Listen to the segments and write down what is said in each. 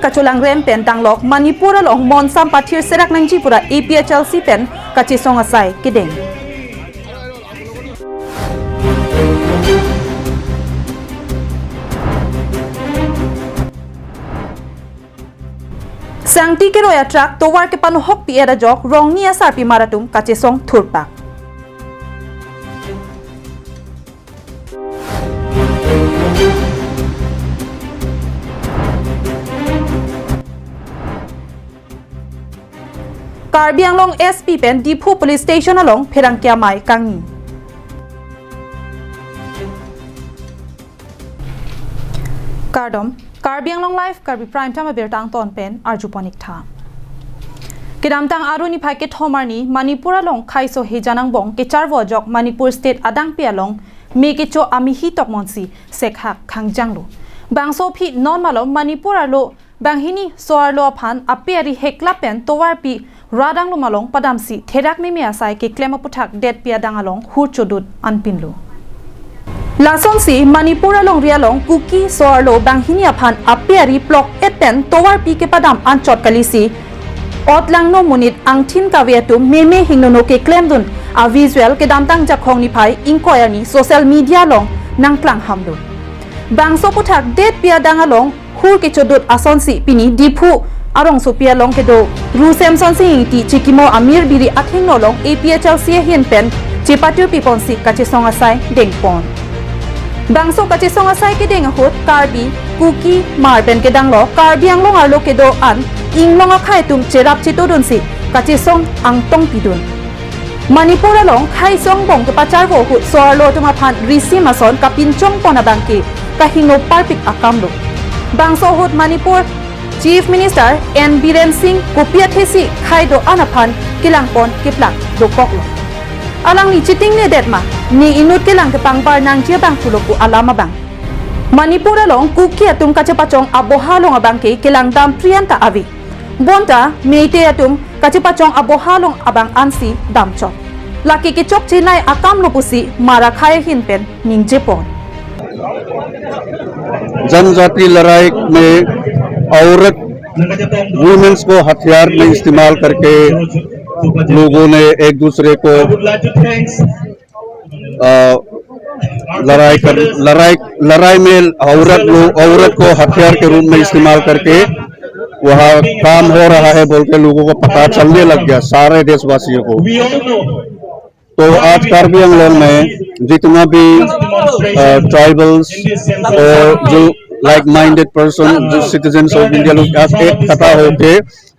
kaculang rem pen tanglok Manipur along monsam pathir serak nangji pura APHLC pen kachisong asai kideng. Sangti ke roya trak towar ke panu hok pi era jok rong nia sarpi maratum kachisong thurpak. Karbi Anglong SP pen Dipu Police Station along Perangkia Mai Kangi. Kardom Karbi Anglong Live Karbi Prime Time Bertang Ton pen Arjuponik Tha. Kidamtang Aruni Paket Homarni Manipur along Kaiso Hejanang Bong ke Charwo Jok Manipur State Adang Pi along Mekecho Amihi Tok Monsi Sekhak Khangjanglo. Bangso Phi non malo Manipur alo Banghini Soarlo Phan Apiari Hekla pen Towar Pi Radang lumalong padamsi therak mimi asai ke klema puthak det pia dangalong hurchodut anpinlo lason si Manipur along rialong kuki soarlo banghini aphan apiari plok eten towar pi ke padam anchot kalisi otlang no munit angthin kawiatu meme hingnono ke klemdun a visual ke damtang jakhong ni phai inquiry ni social media long nangklang hamdo bangso puthak det pia dangalong hur ke chodut asonsi pini dipu arong sopia long kedo rusem sonsing ti chikimo amir biri athing no long APHLC hian pen chipatu piponsi kachisong asai dengpon bangso kachisong asai ke deng hot karbi kuki marben ke danglo karbi anglong arlo kedo an inglong khai tum cherap chitodun si kachisong angtong pidun Manipur along khai song bong ke pachar bo hut soarlo tuma phan risi mason kapinchong pona bangki kahingno parpik akamlo bangso hut Manipur Chief Minister N. Biren Singh Kopiat Hesi Khaido Anaphan Kilangpon Kiplak Dokoklo. Alang ni chiting ne detma ni inut kilang ke pangpar nang jia bang puloku alama bang. Manipur along kuki atum kachapachong abohalong abang ke kilang dam prianta avi. Bonta meite atum kachapachong abohalong abang ansi damchok. Laki ke chok chinai akam lopusi mara khaya hinpen ning jepon. जनजाति लड़ाई में औरत women's को हथियार में इस्तेमाल करके लोगों ने एक दूसरे को लड़ाई में औरत को हथियार के रूप में इस्तेमाल करके वहाँ काम हो रहा है बोल के लोगों को पता चलने लग गया सारे देशवासियों को। तो आज कार्बी आंगलोंग में जितना भी ट्राइबल्स और जो लाइक माइंडेड पर्सन जो सिटीजन्स ऑफ इंडिया लोग एक इकट्ठा होके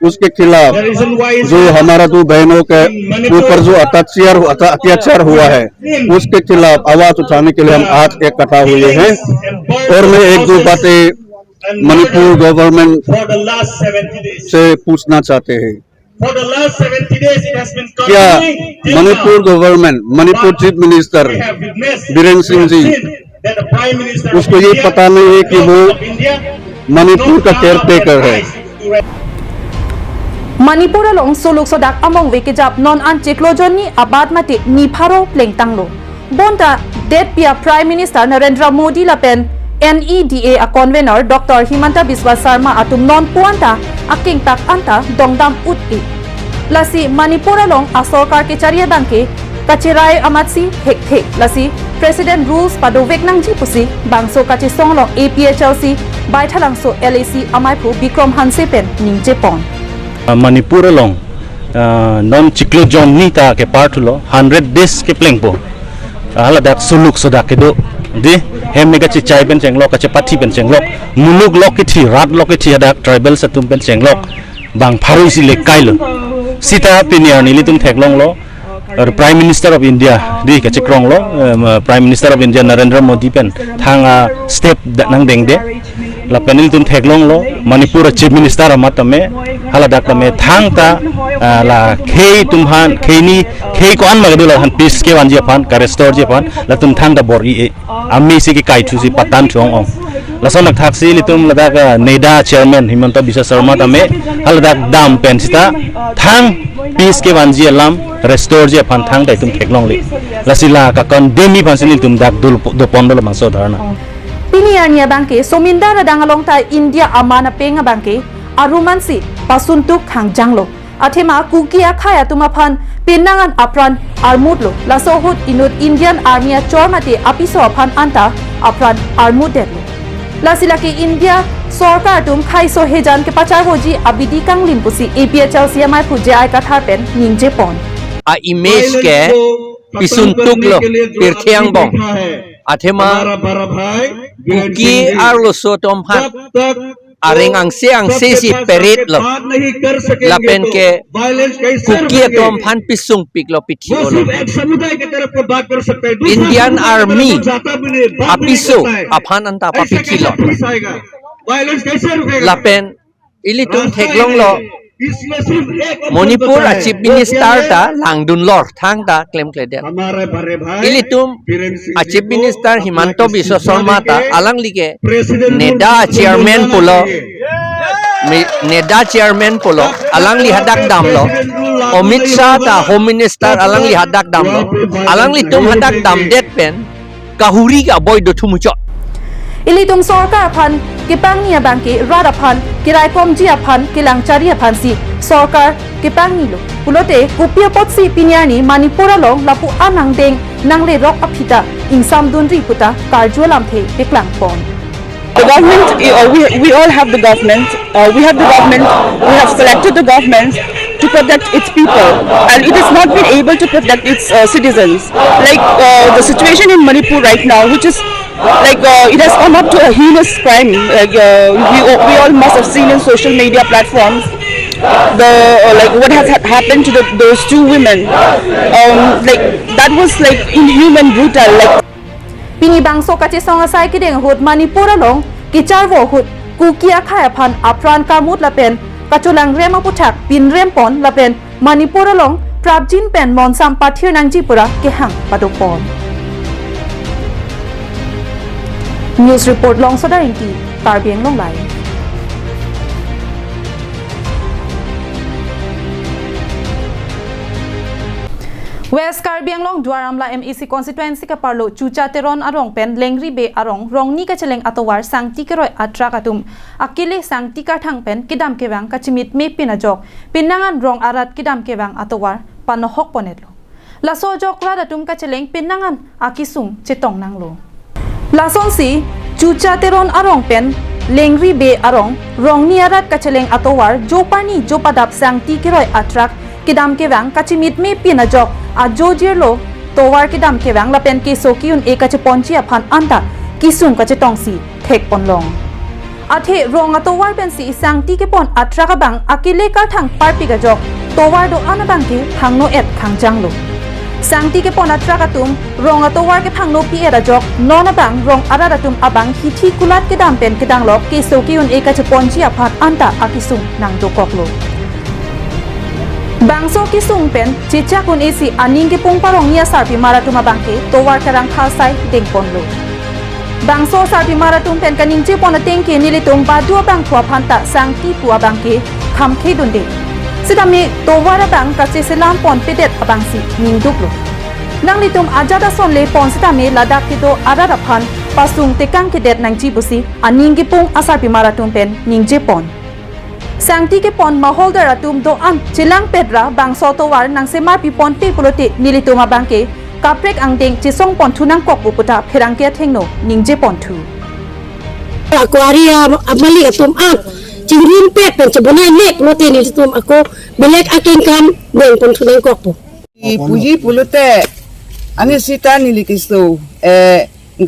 उसके खिलाफ जो हमारा दो बहनों के ऊपर जो अत्याचार हुआ है उसके खिलाफ आवाज उठाने के लिए हम आज इकट्ठा हुए हैं। और मैं एक दो बातें मणिपुर गवर्नमेंट से पूछना चाहते हैं। क्या Manipur government Manipur chief minister Biren Singh ji उसको ये पता नहीं है कि वो मणिपुर का केयर टेकर है। Manipur along soluk sodak among wekejap non an chiklojoni abad mati nifaro plengtanglo bonta det pia Prime Minister Narendra Modi lapen NEDA a convener Dr. Himanta Biswa Sarma atum non puanta aking tak anta dongdam uti lasi Manipur along a sorkar ke charia dangke kachirai amatsi hekhe lasi President rules padovek nangji pusi bangso kachisong long APHLC baithalang so LAC amaipu Bikram Hansepen ningjepon Manipur along non cyclone nita ke part lo 100 days ke plengpo hala dak suluk sodak ke do di hem mega chi chai ben chenglok ka chapati ben chenglok muluk lok ke thi rat lok ke thi dak tribal satum ben chenglok bang pharu si le kailo sita pinier ni litum theklong lo Prime Minister of India di ka chikrong lo Prime Minister of India Narendra Modi pen thanga step nang deng de la penil tum theklong lo Manipur Chief Minister amatame hala dak me thang ta la khei tum han kheini khei ko an magdu la han peace ke wan je pan ka restore je pan la tum thang da bor i ami si ki kai thu si patan thong ong la sonak thaksi litum la dak NEDA chairman Himanta Biswa Sarma tame hala dak dam pen sita thang peace ke wan je lam restore je pan thang dai tum theklong li la sila ka kon demi pan sin tum dak dul do pondol ma so dharna Pini niya bangke sominda radang along ta India amana penga bangke arumansi pasuntuk khang janglo athema kukia khaya tumapan pinangan apran armudlo lasohut inut Indian Army chormati apiso phan anta apran armudetlo lasilaki India सरकार तुम खाइसो हेजान के पचार होजी Abidi Kang लिम्पुसी APHL CMI पुजे आई का थारपेन निंजे पोन a image ke pisuntuk lo pirthiang bong athema kuki arlo so tom phan areng ang se si perit lo lapen ke kuki tom phan pisung pik lo pithio lo Indian Army apiso aphan anta pa pithilo lapen ilitung theklong lo Manipur Chief Minister ta langdun lor thang ta claim kleden ilitum Chief Minister Himanto Biswa Sharma ta alang like neda chairman polo alang li hadak dam lo Amit Shah ta Home Minister alang li hadak dam lo alang li tum hadak dam det pen kahuri ka boy do thumuchot Ilitung sorkar pan kipang niya bangke rada pan kirai pomjia pan kilang charia pan si sorkar kipang nilo pulote kupia potsi pinyani Manipura long lapu anang deng nang le rock apita insam dunri puta karjualam the teklang pon. The government, we all have the government. We have the government. We have selected the government to protect its people, and it has not been able to protect its citizens. Like the situation in Manipur right now, which is like it has come up to a heinous crime. We all must have seen in social media platforms like what has happened to those two women. Like that was like inhuman, brutal. Like. Pini bangso kache songa sai kideng hut Manipura long kichar wo hut kukia khaya phan apran kamut lapen kachulang rema puthak pin rem pon lapen Manipura long prabjin pen mon sam pathir nangji pura ke hang padopon. News report long sodarinti Karbiang long lai. West Karbiang long Dwaramla MEC constituency ka parlo chucha teron arong pen lengri be arong rongni ka cheleng atowar sangti keroi atra katum akile sangti ka thang pen kidam kewang kachimit me pinajok pinangan rong arat kidam kewang atowar panohok ponetlo laso jok radatum ka cheleng pinangan akisung chetong nanglo lason si chucha teron arong pen lengri be arong rongni arat ka cheleng atowar jopani jopadap sangti keroi atrak kidam kewang kachimit me pinajok ajojir lo towar kidam kewang lapen ke sokiun e kache ponchi aphan anta kisung kache tongsi thek ponlong athe rong atowar pen si sangti ke pon atra ka bang akile ka thang parpi ga jok towar do anabang ke thangno et thangjang lo sangti ke pon atra ka tum rong atowar ke thangno pi era jok nona bang rong arara tum abang hithi kulat kidam pen kidang lo ke sokiun e kache ponchi aphan anta akisung nang do koklo Bangso kisung pen chicha kun isi aning ke pung parong nia sarpi maratuma bangke towar karang khasai dengpon lo Bangso sarpi maratum pen kaning che pon atengke nilitung badua bang thua phanta sangti tua bangke khamke dunde sidame towara bang kache selam pon pedet abangsi ningduklo nanglitum ajada sonle pon sidame ladak kido arara phan pasung tekang kedet nangji busi aning ke pung asarpi maratum pen ningje pon Sangti ke pon maholder atum do an chilang pedra bang sotowar nang semar pi pon te pulote nilituma bangke kaprek angdeng chisong pon thunang kok puputa pherangke thengno ningje pon thu aquaria amali atum ap chingrin pet pen chabone nek lote ni tum ako belek aking kam neng pon thunang kok pu puji pulote ani sita nilikisto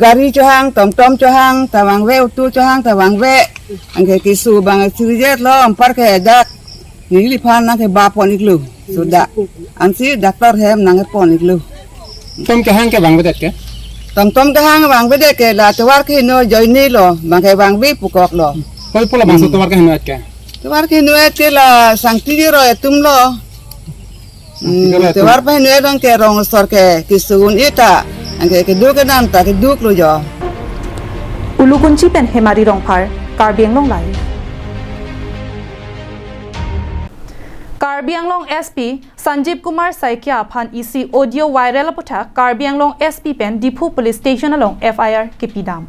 gari johang tom johang tawang we utu johang tawang we angke kisu bang sirijet lo ampar ke dak nili phan nang ke ba pon iklu sudah ansi doktor hem nang ke pon iklu tom johang ke bang bedet ke tom johang bang bedet ke la tawar ke no joini lo bang ke bang bi pukok lo koi pola bang tawar ke no ke tawar ke no ke la sangti ro etum lo tawar pa no dong ke rong sor ke kisun ita angke ke du ke nam ta ke duk lo jo Ulukunchi pen hemari rongphar Karbiang long lai Karbiang long SP Sanjeev Kumar Saikia phan EC audio viral apotha Karbiang long SP pen Dipu police station along FIR kipidam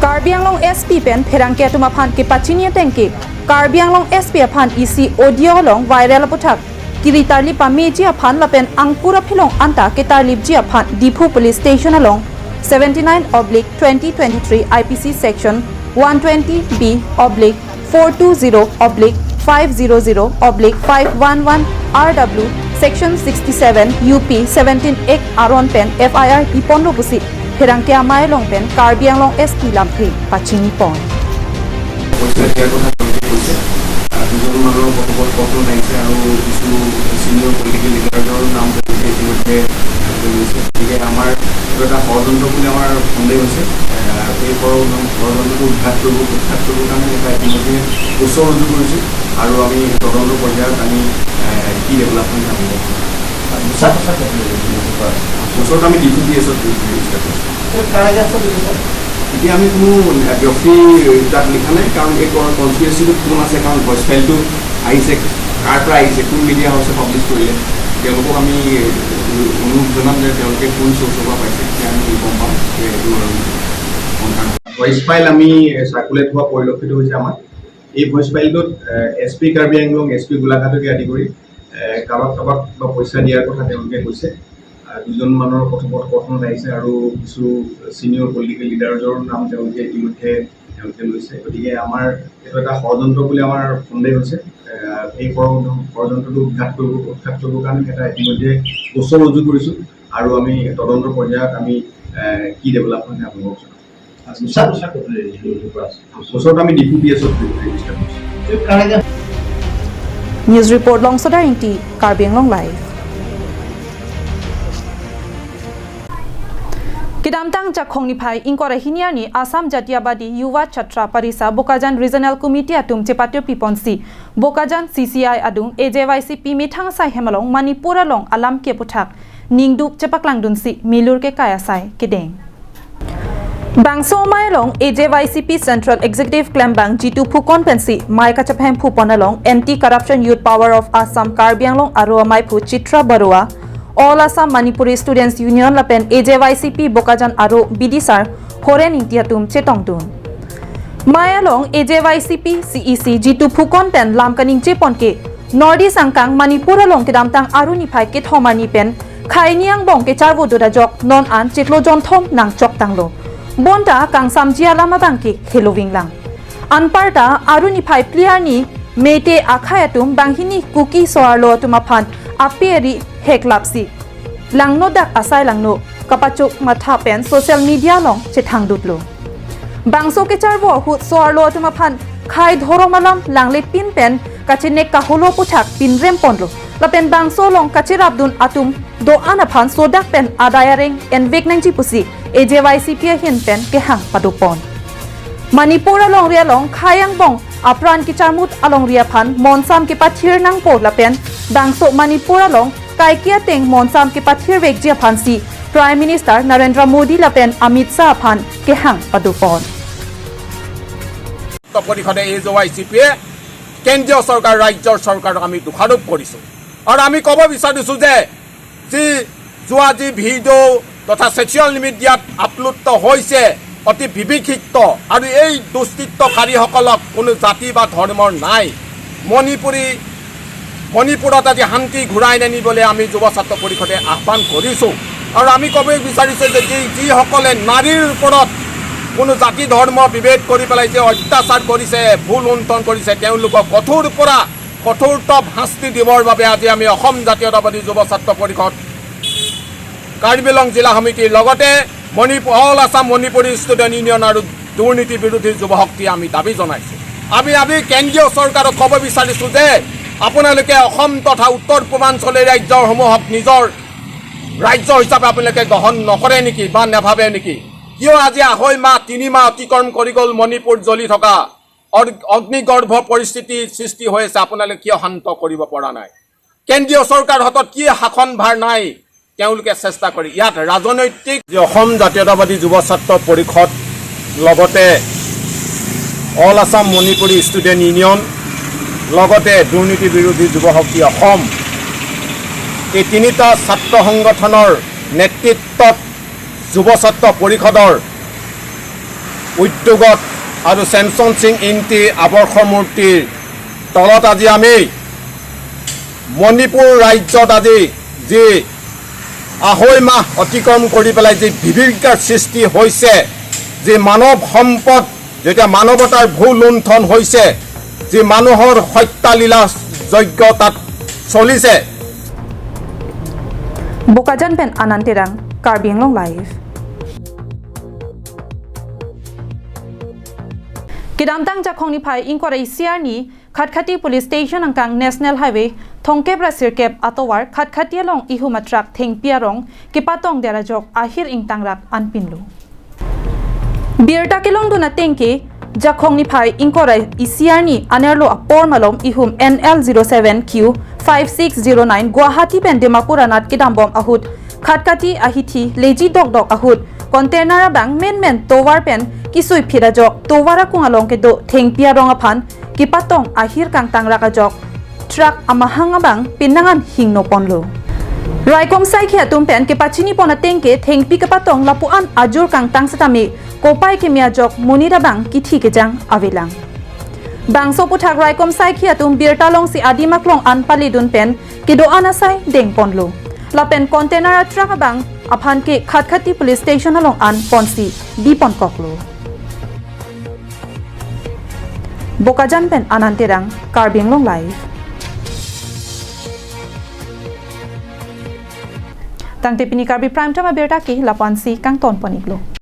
Karbi Anglong SP pen pherangke atuma phan ke pachinia tengke Karbi Anglong SP phan EC audio long viral puthak Kiritarli pameji phan lapen angpura philong anta ke tarlipji phan Dipu Police Station along 79/2023 IPC section 120B/420/500/511 RW section 67 UP 17 ek aron pen FIR piponlo busi Pherangke amai long pen Karbi Anglong SP lamthi pachini pon আমাৰ এটা ষড়যন্ত্ৰ বুলি আমাৰ সন্দেহ হৈছে এই ষড়যন্ত্ৰটো উদ্ঘাট কৰিবৰ কাৰণে এটা ইতিমধ্যে গোচৰ ৰুজু কৰিছোঁ আৰু আমি তদন্ত পৰ্যায়ত আমি কি ডেভেলপমেণ্ট আনিব গোচৰটো আমি DPPSত এতিয়া আমি কোনো ব্যক্তি তাত লিখা নাই কাৰণ এই কনস্পিৰেচিটো কোন আছে কাৰণ ভইচ ফাইলটো আহিছে কাৰ পৰা আহিছে কোন মিডিয়া হাউচে পাব্লিছ কৰিলে তেওঁলোকক আমি অনুৰোধ জনাম যে তেওঁলোকে কোন চ'ৰ্চৰ পৰা পাইছে তেতিয়া আমি গম পাম এইটো ভইচ ফাইল আমি চাৰ্কুলেট হোৱা পৰিলক্ষিত হৈছে আমাৰ এই ভইচ ফাইলটোত SP কাৰ্বি আংলং SP গোলাঘাটকে আদি কৰি কাৰোবাক পইচা দিয়াৰ কথা তেওঁলোকে কৈছে দুজন মানৰ কথোপকথনত আহিছে আৰু কিছু চিনিয়ৰ পলিটিকেল লিডাৰৰ নাম তেওঁলোকে ইতিমধ্যে লৈছে গতিকে আমাৰ এইটো এটা ষড়যন্ত্ৰ বুলি আমাৰ সন্দেহ হৈছে এই ষড়যন্ত্ৰটো উদ্ঘাট কৰিবৰ কাৰণে এটা ইতিমধ্যে গোচৰ ৰুজু কৰিছোঁ আৰু আমি তদন্ত পৰ্যায়ত আমি কি ডেভেলপমেণ্ট আপোনালোকক গোচৰটো আমি DPPSত ৰেজিষ্টাৰ কৰিছোঁ News report Longsodar Inti Karbi Anglong Live Kidamtang Jakhongni Phai Inkora Hiniarni Assam Jatiyabadi Yuva Chhatra Parisa Bokajan Regional Committee Atum Chepatir Piponsi Bokajan CCI Adung AJYCP Mithang Sai Hemalong Manipura Long Alam Ke Puthak Ningduk Chepaklang Dunsi Milur Ke Kaya Sai Kedeng Bangso Mailong AJYCP Central Executive Klembang G2 Phukon Pensi Mai Kachaphem Phuponalong Anti-Corruption Youth Power of Assam Karbi Anglong Arua Maipu Chitra Barua All Assam Manipuri Students Union Lapen AJYCP Bokajan Aru BDSR Horen Intiatum Chetongtun Mayalong AJYCP CEC G2 Phukon Pen Lamkaning Cheponke Nordi Sangkang Manipura Long Kedamtang Aru Niphai Ke Thomani Pen Khainiang Bong Ke Charvo Dodajok Non An Chitlo Jon Thom Nang Chok Tanglo Bonta Kang Samjia Lama Bangke Heloving Lang Anparta Aru Niphai Pliarni Mete Akhayatum Banghini Kuki Soarlo Tumaphan Apieri Heklapsi Langno Dak Asai Langno Kapachuk Matha Pen Social Media Long Chethang Dutlo Bangso Ke Charvo Hut Soarlo Tumaphan Khai Dhoromalam Langle Pin Pen Kachinek Kaholo Puchak Pin Remponlo Lapen Bangso Long Kachirabdun Atum Do Anaphan Sodak Pen Adayareng En Vegnangji Pusi AJYCP Hin Pen Kehang Padupon Manipura Long Ria Long Khayang Bong Apran Ki Charmut Along Ria Phan Monsam Ke Pathir Nang Po Lapen Bangso Manipura Long Kaikia Teng Monsam Ke Pathir Vekjia Phansi Prime Minister Narendra Modi Lapen Amit Shah Phan Kehang Padupon পৰিষদে AJYCP কেন্দ্ৰীয় চৰকাৰ ৰাজ্যৰ চৰকাৰক আমি দোষাৰোপ কৰিছোঁ আৰু আমি ক'ব বিচাৰিছোঁ যে যোৱা ভিডিঅ' তথা ছ'চিয়েল মিডিয়াত আপলোড হৈছে অতি বিভীষিক্ত আৰু এই দুষ্কৃতকাৰীসকলক কোনো জাতি বা ধৰ্মৰ নাই মণিপুৰত আজি শান্তি ঘূৰাই নানিবলৈ আমি যুৱ ছাত্ৰ পৰিষদে আহ্বান কৰিছোঁ আৰু আমি ক'ব বিচাৰিছোঁ যে যিসকলে নাৰীৰ ওপৰত কোনো জাতি ধৰ্ম বিভেদ কৰি পেলাই যে অত্যাচাৰ কৰিছে ভুল লুণ্ঠন কৰিছে তেওঁলোকক কঠোৰতম শাস্তি দিবৰ বাবে আজি আমি অসম জাতীয়তাবাদী যুৱ ছাত্ৰ পৰিষদ কাৰ্বি আংলং জিলা সমিতিৰ লগতে all Assam Manipuri student union আৰু দুৰ্নীতি বিৰোধী যুৱ শক্তি আমি দাবী জনাইছোঁ আমি কেন্দ্ৰীয় চৰকাৰক ক'ব বিচাৰিছোঁ যে আপোনালোকে অসম তথা উত্তৰ পূৰ্বাঞ্চলৰ ৰাজ্যসমূহক নিজৰ ৰাজ্য হিচাপে আপোনালোকে গ্ৰহণ নকৰে নেকি বা নাভাবে নেকি কিয় আজি 2.5 মাহ 3 মাহ অতিক্ৰম কৰি গ'ল মণিপুৰ জ্বলি থকা অগ্নিগৰ্ভ পৰিস্থিতি সৃষ্টি হৈ আছে আপোনালোকে কিয় শান্ত কৰিব পৰা নাই কেন্দ্ৰীয় চৰকাৰ হাতত কি শাসন ভাৰ নাই তেওঁলোকে চেষ্টা কৰি ইয়াত ৰাজনৈতিক অসম জাতীয়তাবাদী যুৱ ছাত্ৰ পৰিষদ লগতে all Assam Manipuri student union লগতে দুৰ্নীতি বিৰোধী যুৱ শক্তি অসম এই তিনিটা ছাত্ৰ সংগঠনৰ নেতৃত্বত যুৱ ছাত্ৰ পৰিষদৰ উদ্যোগত আৰু চেমচন সিং ইংতি আৱৰ্ষ মূৰ্তিৰ তলত আজি আমি মণিপুৰ ৰাজ্যত আজি যি আঢ়ৈ মাহ অতিক্ৰম কৰি পেলাই যি বিভীষিকাৰ সৃষ্টি হৈছে, যি মানৱ সম্পদ যেতিয়া মানৱতাৰ ভূ লুণ্ঠন হৈছে, যি মানুহৰ হত্যালীলা যজ্ঞ তাত চলিছে। Bokajan pen Anantirang, Karbi Anglong Live. Kidamtang Jakong ni Pai Inkora ICR ni Khatkati Police Station angkang National Highway Thongkep ra sirkep atowar Khatkati along ihumatrak thengpiarong kipatong derajok ahir ingtangrak anpinlu. Birta kilong duna tengke Jakong ni Pai Inkora ICR ni anerlo apor malom ihum NL07Q 5609 Guwahati pen Dimapur anat kidambom ahut Khatkati ahithi leji dok ahut container bang men towar pen kisui phirajok towara kungalong ke do thengpia rong aphan kipatong ahir kang tangra kajok truck amahanga bang pinangan hingno ponlo Raikom sai khia tum pen ke pachini pona tengke thengpi kapatong lapuan ajur kang tang satami kopai ke mia jok munira bang kithi ke jang avelang bang so puthak Raikom sai khia tum birtalong si adimaklong anpali dun pen kido anasai deng ponlo lapen container truck bang aphan ke Khatkati Police Station along an ponsi dipon koklo Bokajan pen Anantirang Karbi Anglong Live Tangte pini Karbi Prime Time berta ki lapansi kang ton poniglo